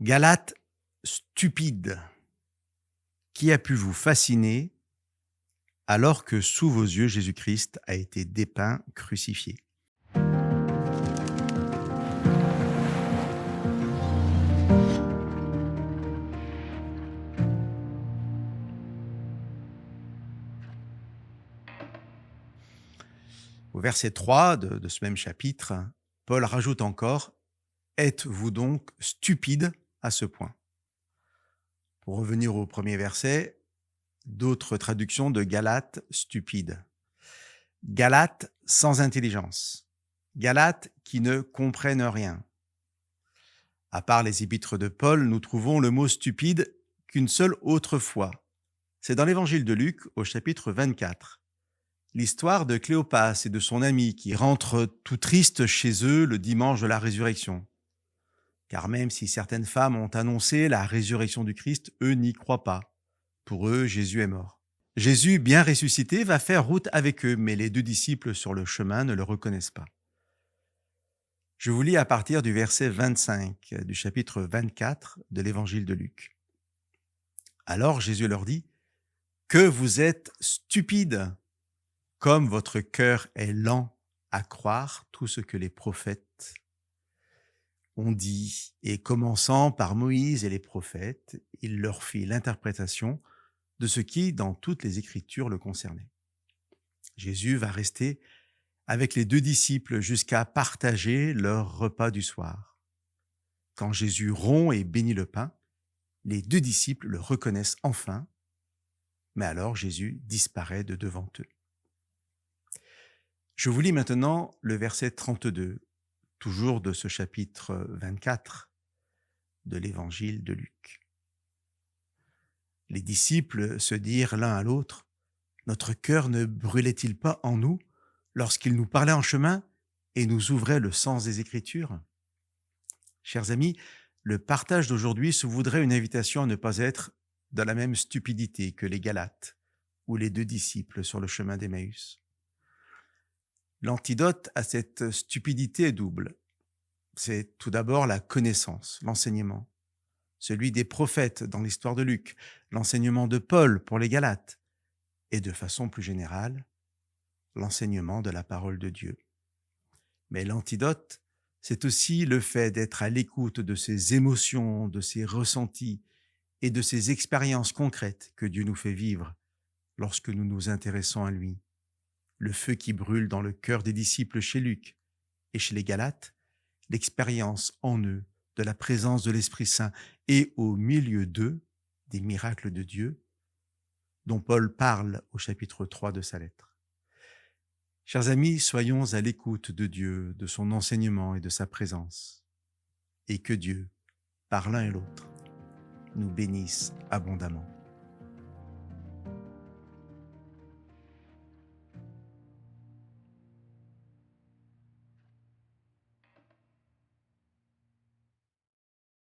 Galates stupides, qui a pu vous fasciner alors que sous vos yeux Jésus-Christ a été dépeint, crucifié? Au verset 3 de ce même chapitre, Paul rajoute encore: Êtes-vous donc stupides à ce point? Pour revenir au premier verset, d'autres traductions de Galates stupides. Galates sans intelligence. Galates qui ne comprennent rien. À part les épîtres de Paul, nous trouvons le mot stupide qu'une seule autre fois. C'est dans l'évangile de Luc au chapitre 24. L'histoire de Cléopas et de son ami qui rentrent tout tristes chez eux le dimanche de la résurrection. Car même si certaines femmes ont annoncé la résurrection du Christ, eux n'y croient pas. Pour eux, Jésus est mort. Jésus, bien ressuscité, va faire route avec eux, mais les deux disciples sur le chemin ne le reconnaissent pas. Je vous lis à partir du verset 25 du chapitre 24 de l'évangile de Luc. Alors Jésus leur dit: « Que vous êtes stupides, comme votre cœur est lent à croire tout ce que les prophètes ont dit. » Et commençant par Moïse et les prophètes, il leur fit l'interprétation de ce qui, dans toutes les Écritures, le concernait. Jésus va rester avec les deux disciples jusqu'à partager leur repas du soir. Quand Jésus rompt et bénit le pain, les deux disciples le reconnaissent enfin, mais alors Jésus disparaît de devant eux. Je vous lis maintenant le verset 32, toujours de ce chapitre 24 de l'évangile de Luc. Les disciples se dirent l'un à l'autre: « Notre cœur ne brûlait-il pas en nous lorsqu'il nous parlait en chemin et nous ouvrait le sens des Écritures ?» Chers amis, le partage d'aujourd'hui se voudrait une invitation à ne pas être dans la même stupidité que les Galates ou les deux disciples sur le chemin d'Emmaüs. L'antidote à cette stupidité est double. C'est tout d'abord la connaissance, l'enseignement, celui des prophètes dans l'histoire de Luc, l'enseignement de Paul pour les Galates, et de façon plus générale, l'enseignement de la parole de Dieu. Mais l'antidote, c'est aussi le fait d'être à l'écoute de ses émotions, de ses ressentis et de ses expériences concrètes que Dieu nous fait vivre lorsque nous nous intéressons à lui. Le feu qui brûle dans le cœur des disciples chez Luc et chez les Galates, l'expérience en eux de la présence de l'Esprit Saint et au milieu d'eux des miracles de Dieu dont Paul parle au chapitre 3 de sa lettre. Chers amis, soyons à l'écoute de Dieu, de son enseignement et de sa présence, et que Dieu, par l'un et l'autre, nous bénisse abondamment.